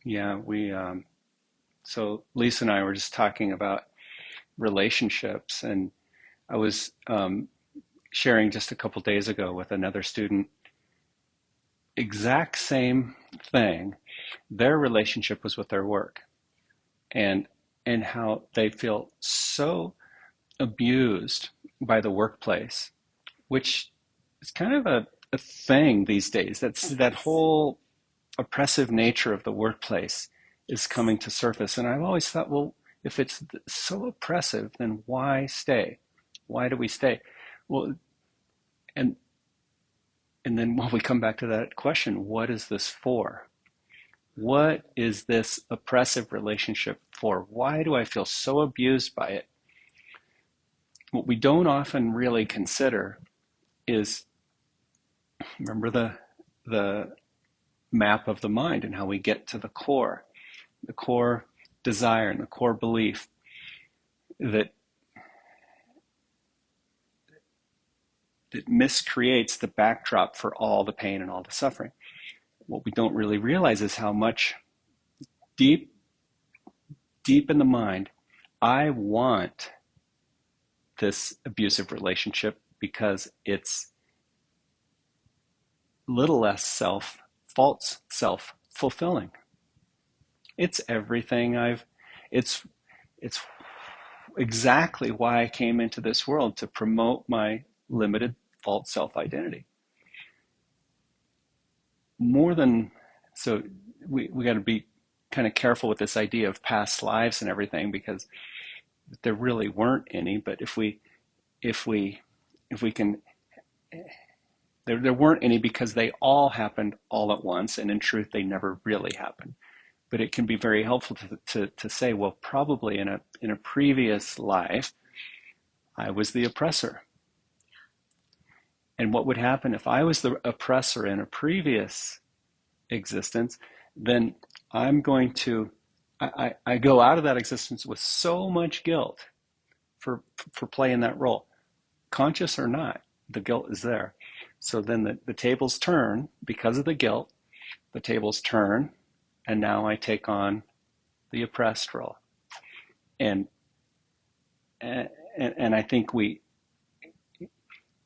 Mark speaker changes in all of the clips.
Speaker 1: Yeah, so Lisa and I were just talking about relationships, and I was sharing just a couple days ago with another student, exact same thing. Their relationship was with their work, and and how they feel so abused by the workplace, which is kind of a thing these days. That's that whole oppressive nature of the workplace is coming to surface. And I've always thought, well, if it's so oppressive, then why stay? Why do we stay? Well, and and then when we come back to that question, what is this for? What is this oppressive relationship for? Why do I feel so abused by it? What we don't often really consider is, remember the map of the mind and how we get to the core desire and the core belief that miscreates the backdrop for all the pain and all the suffering. What we don't really realize is how much deep, deep in the mind, I want this abusive relationship because it's little less false self-fulfilling. It's everything it's it's exactly why I came into this world, to promote my limited false self-identity. More than so we got to be kind of careful with this idea of past lives and everything, because there really weren't any. But if we if we can, there weren't any because they all happened all at once, and in truth they never really happened. But it can be very helpful to say, well, probably in a previous life I was the oppressor. And what would happen if I was the oppressor in a previous existence? Then I'm going to, I go out of that existence with so much guilt for playing that role. Conscious or not, the guilt is there. So then the tables turn because of the guilt, the tables turn, and now I take on the oppressed role. And and I think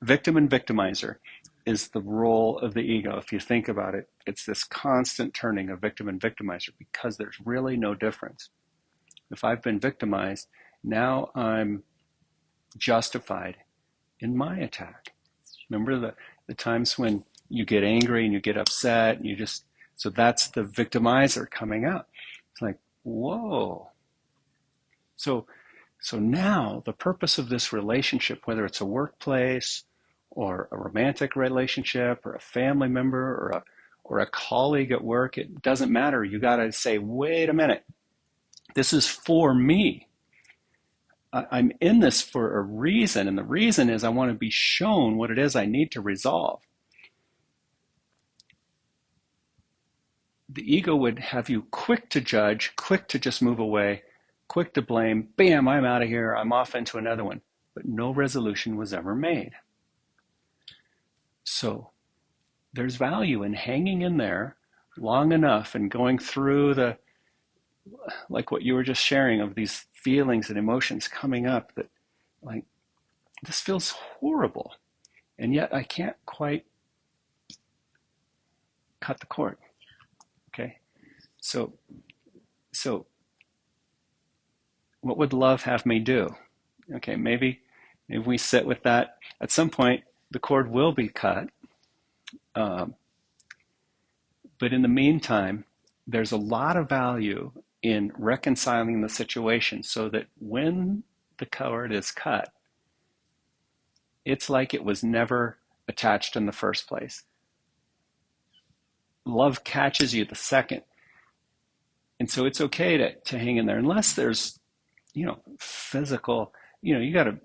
Speaker 1: victim and victimizer is the role of the ego. If you think about it, it's this constant turning of victim and victimizer, because there's really no difference. If I've been victimized, now I'm justified in my attack. Remember the times when you get angry and you get upset and so that's the victimizer coming out. It's like, whoa. So now the purpose of this relationship, whether it's a workplace or a romantic relationship or a family member or a colleague at work, it doesn't matter. You got to say, wait a minute, this is for me. I'm in this for a reason, and the reason is I want to be shown what it is I need to resolve. The ego would have you quick to judge, quick to just move away, quick to blame. Bam, I'm out of here. I'm off into another one. But no resolution was ever made. So there's value in hanging in there long enough and going through like what you were just sharing, of these feelings and emotions coming up, that like, this feels horrible, and yet I can't quite cut the cord. Okay, so what would love have me do? Okay, maybe we sit with that. At some point, the cord will be cut. But in the meantime, there's a lot of value in reconciling the situation so that when the cord is cut, it's like it was never attached in the first place. Love catches you the second. And so it's okay to hang in there, unless there's, physical, you gotta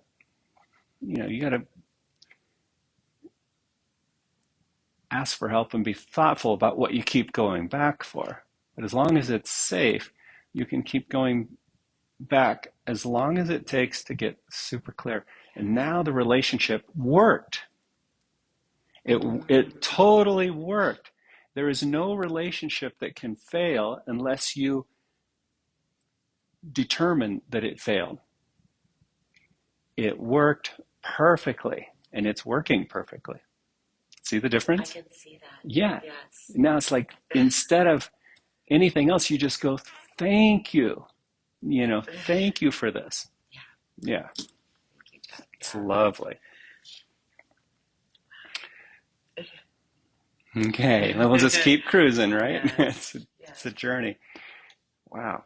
Speaker 1: ask for help and be thoughtful about what you keep going back for. But as long as it's safe, you can keep going back as long as it takes to get super clear. And now the relationship worked. It totally worked. There is no relationship that can fail unless you determine that it failed. It worked perfectly, and it's working perfectly. See the difference?
Speaker 2: I can see that.
Speaker 1: Yeah.
Speaker 2: Yes.
Speaker 1: Now it's like instead of anything else, you just go, thank you. Thank you for this.
Speaker 2: Yeah.
Speaker 1: Yeah.
Speaker 2: Thank you, Jack.
Speaker 1: It's
Speaker 2: Yeah.
Speaker 1: lovely. Okay, well, we'll just keep cruising, right?
Speaker 2: Yes.
Speaker 1: It's
Speaker 2: Yes.
Speaker 1: a journey. Wow.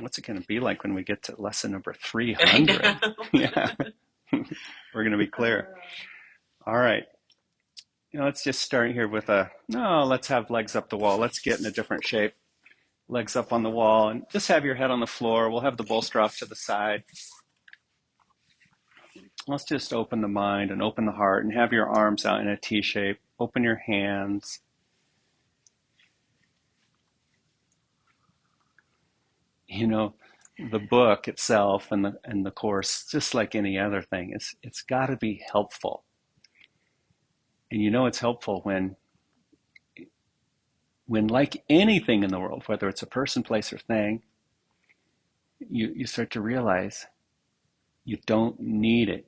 Speaker 1: What's it going to be like when we get to lesson number
Speaker 2: I
Speaker 1: 300?
Speaker 2: know.
Speaker 1: Yeah, we're going to be clear. All right. Let's just start here with let's have legs up the wall. Let's get in a different shape. Legs up on the wall, and just have your head on the floor. We'll have the bolster off to the side. Let's just open the mind and open the heart and have your arms out in a T shape. Open your hands. The book itself and the course, just like any other thing, it's got to be helpful. And it's helpful when like anything in the world, whether it's a person, place, or thing, you start to realize you don't need it.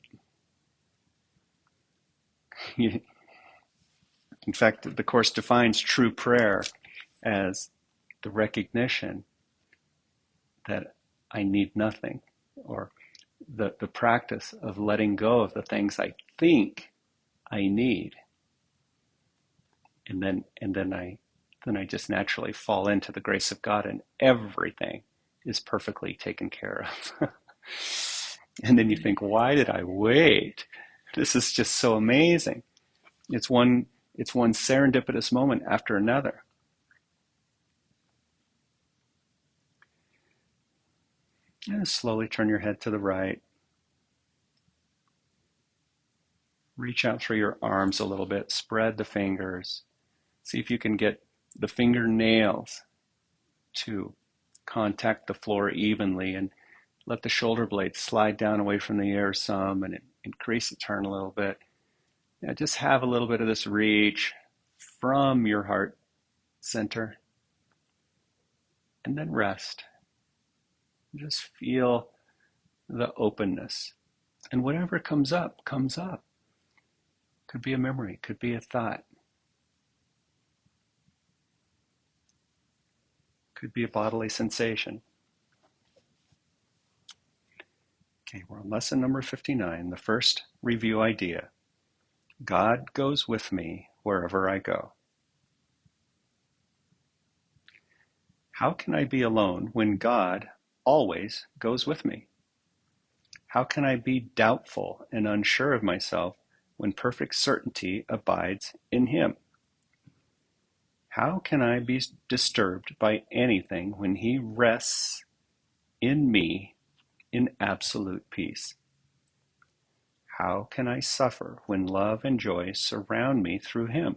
Speaker 1: In fact, the course defines true prayer as the recognition that I need nothing, or the practice of letting go of the things I think I need, and then I just naturally fall into the grace of God, and everything is perfectly taken care of. And then you think, why did I wait? This is just so amazing. It's one serendipitous moment after another. And slowly turn your head to the right. Reach out through your arms a little bit. Spread the fingers. See if you can get the fingernails to contact the floor evenly, and let the shoulder blades slide down away from the ear some, and increase the turn a little bit. Just have a little bit of this reach from your heart center, and then rest. Just feel the openness. And whatever comes up, comes up. Could be a memory, could be a thought, could be a bodily sensation. Okay, we're on lesson number 59, the first review idea. God goes with me wherever I go. How can I be alone when God always goes with me? How can I be doubtful and unsure of myself when perfect certainty abides in Him? How can I be disturbed by anything when He rests in me in absolute peace? How can I suffer when love and joy surround me through Him?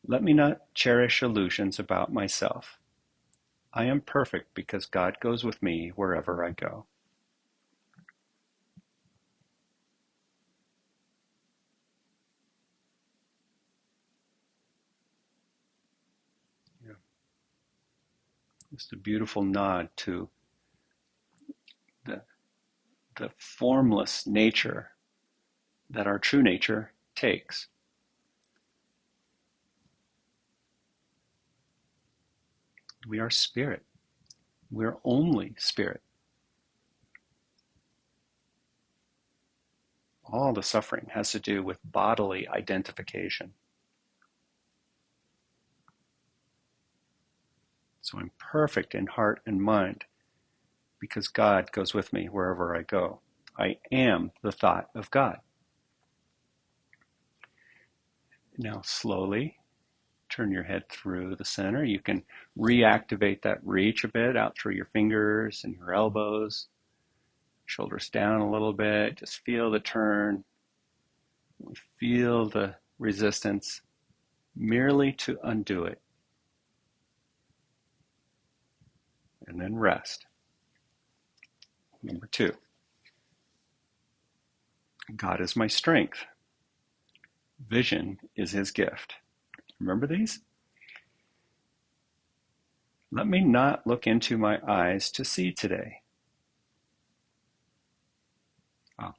Speaker 1: Let me not cherish illusions about myself. I am perfect because God goes with me wherever I go. Yeah. Just a beautiful nod to the, the formless nature that our true nature takes. We are spirit. We're only spirit. All the suffering has to do with bodily identification. So I'm perfect in heart and mind because God goes with me wherever I go. I am the thought of God. Now slowly turn your head through the center. You can reactivate that reach a bit out through your fingers and your elbows. Shoulders down a little bit. Just feel the turn. Feel the resistance, merely to undo it. And then rest. Number 2, God is my strength. Vision is His gift. Remember these? Let me not look into my eyes to see today. Wow.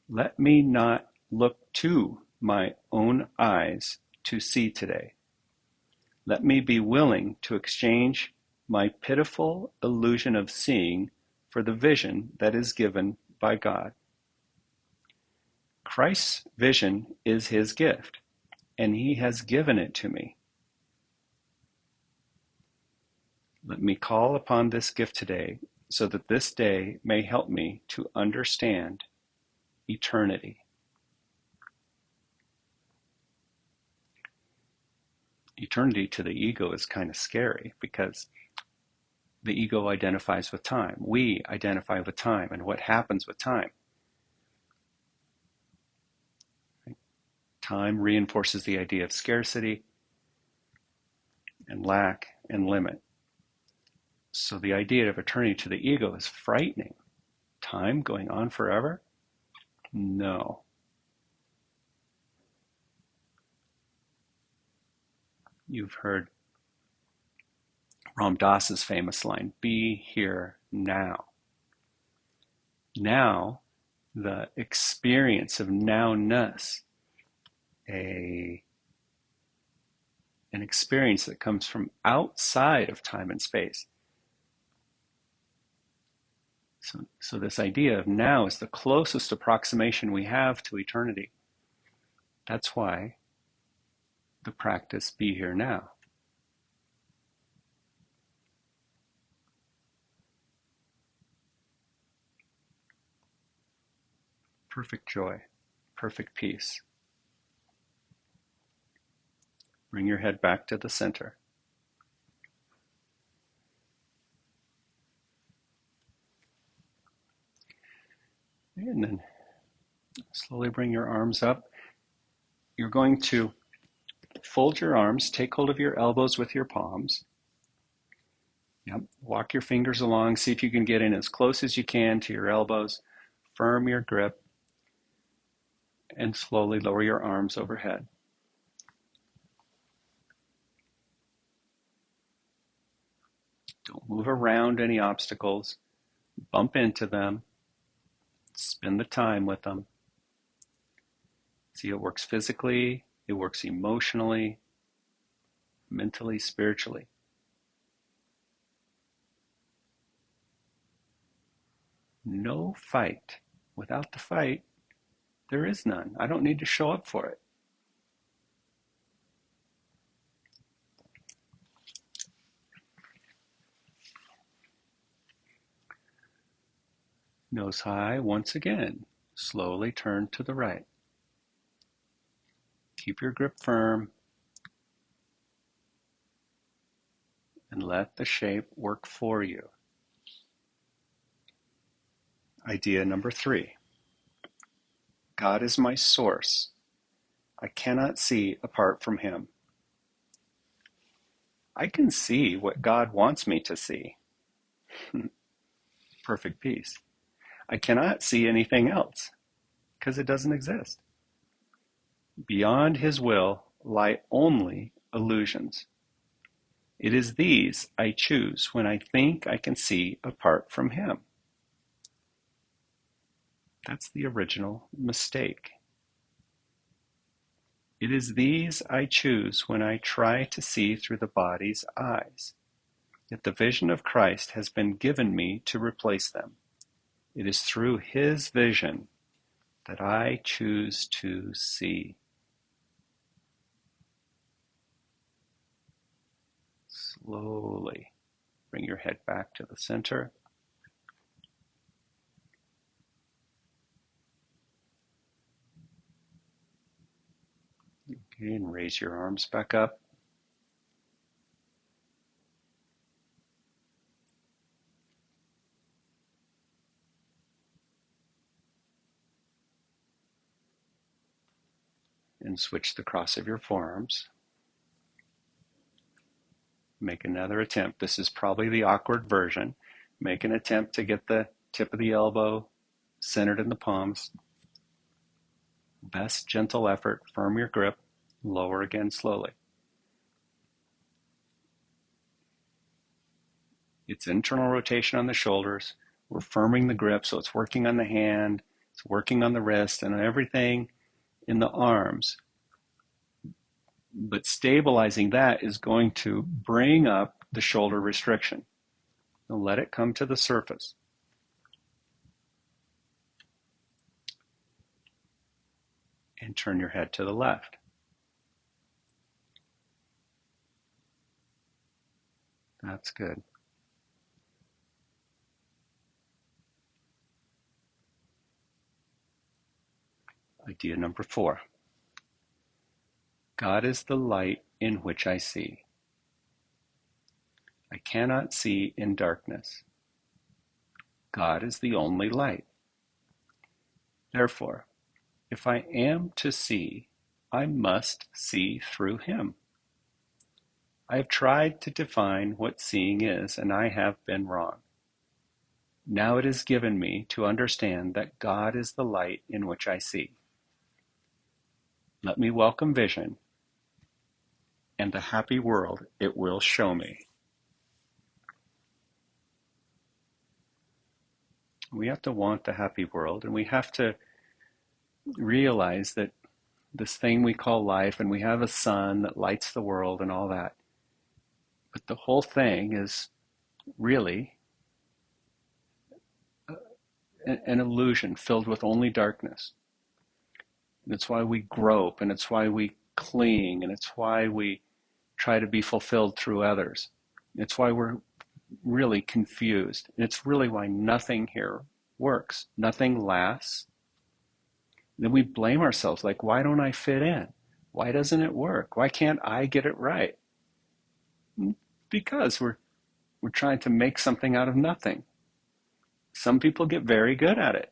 Speaker 1: Let me not look to my own eyes to see today. Let me be willing to exchange my pitiful illusion of seeing for the vision that is given by God. Christ's vision is his gift, and he has given it to me. Let me call upon this gift today so that this day may help me to understand eternity. Eternity to the ego is kind of scary because the ego identifies with time. We identify with time and what happens with time. Time reinforces the idea of scarcity and lack and limit. So the idea of eternity to the ego is frightening. Time going on forever? No. You've heard Ram Dass's famous line, be here now. Now, the experience of nowness, an experience that comes from outside of time and space. So this idea of now is the closest approximation we have to eternity. That's why the practice be here now. Perfect joy, perfect peace. Bring your head back to the center. And then slowly bring your arms up. You're going to fold your arms, take hold of your elbows with your palms. Yep. Walk your fingers along, see if you can get in as close as you can to your elbows. Firm your grip and slowly lower your arms overhead. Don't move around any obstacles. Bump into them. Spend the time with them. See, it works physically, it works emotionally, mentally, spiritually. No fight. Without the fight, there is none. I don't need to show up for it. Nose high once again. Slowly turn to the right. Keep your grip firm and let the shape work for you. Idea number 3. God is my source. I cannot see apart from him. I can see what God wants me to see. Perfect peace. I cannot see anything else because it doesn't exist. Beyond his will lie only illusions. It is these I choose when I think I can see apart from him. That's the original mistake. It is these I choose when I try to see through the body's eyes. Yet the vision of Christ has been given me to replace them. It is through his vision that I choose to see. Slowly bring your head back to the center. Okay, and raise your arms back up. And switch the cross of your forearms. Make another attempt. This is probably the awkward version. Make an attempt to get the tip of the elbow centered in the palms. Best gentle effort. Firm your grip. Lower again slowly. It's internal rotation on the shoulders. We're firming the grip, so it's working on the hand, it's working on the wrist, and everything in the arms. But stabilizing that is going to bring up the shoulder restriction. Now let it come to the surface. And turn your head to the left. That's good. Idea number 4. God is the light in which I see. I cannot see in darkness. God is the only light. Therefore, if I am to see, I must see through him. I have tried to define what seeing is, and I have been wrong. Now it is given me to understand that God is the light in which I see. Let me welcome vision and the happy world it will show me. We have to want the happy world, and we have to realize that this thing we call life, and we have a sun that lights the world and all that, but the whole thing is really an illusion filled with only darkness. And it's why we grope, and it's why we cling, and it's why we try to be fulfilled through others. It's why we're really confused. And it's really why nothing here works. Nothing lasts. Then we blame ourselves, like, why don't I fit in? Why doesn't it work? Why can't I get it right? Because we're trying to make something out of nothing. Some people get very good at it,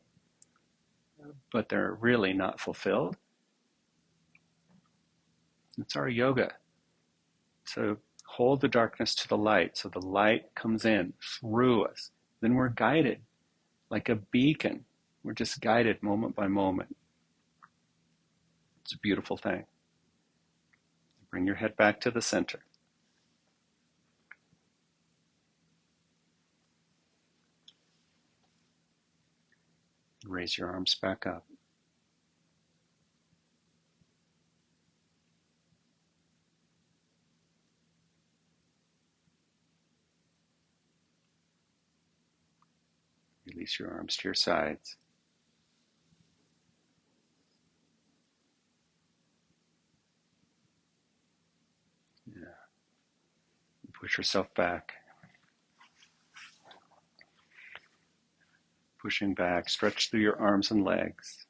Speaker 1: but they're really not fulfilled. It's our yoga. So hold the darkness to the light, so the light comes in through us. Then we're guided like a beacon. We're just guided moment by moment. It's a beautiful thing. Bring your head back to the center. Raise your arms back up. Release your arms to your sides. Yeah. Push yourself back. Pushing back. Stretch through your arms and legs.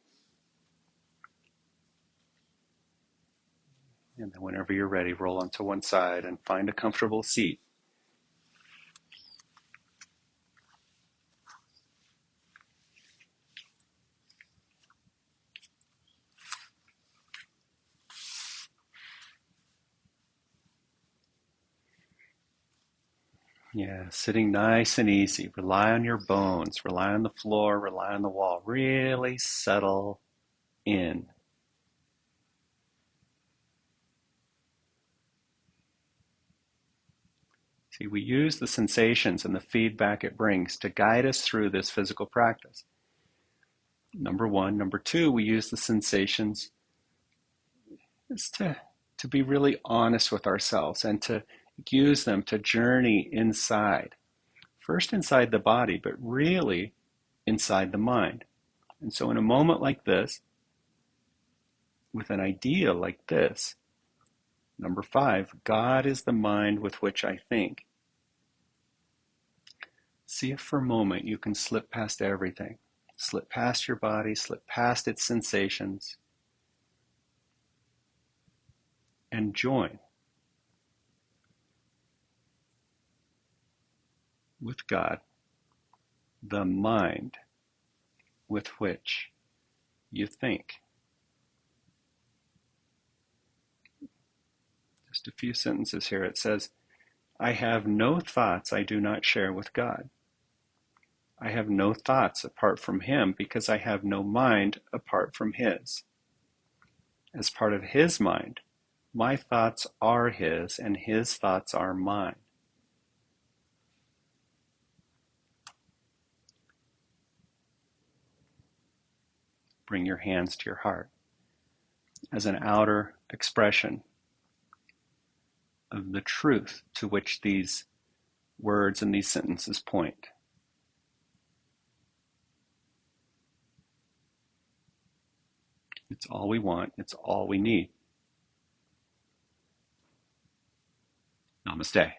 Speaker 1: And then whenever you're ready, roll onto one side and find a comfortable seat. Yeah, sitting nice and easy. Rely on your bones. Rely on the floor. Rely on the wall. Really settle in. See, we use the sensations and the feedback it brings to guide us through this physical practice. Number 1. Number 2, we use the sensations is to be really honest with ourselves and to use them to journey inside. First inside the body, but really inside the mind. And so in a moment like this, with an idea like this, number 5, God is the mind with which I think. See if for a moment you can slip past everything. Slip past your body, slip past its sensations, and join with God, the mind with which you think. Just a few sentences here. It says, I have no thoughts I do not share with God. I have no thoughts apart from Him because I have no mind apart from His. As part of His mind, my thoughts are His and His thoughts are mine. bring your hands to your heart as an outer expression of the truth to which these words and these sentences point. It's all we want. It's all we need. Namaste.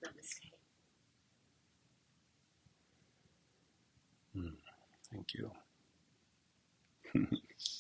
Speaker 2: Namaste.
Speaker 1: Thank you.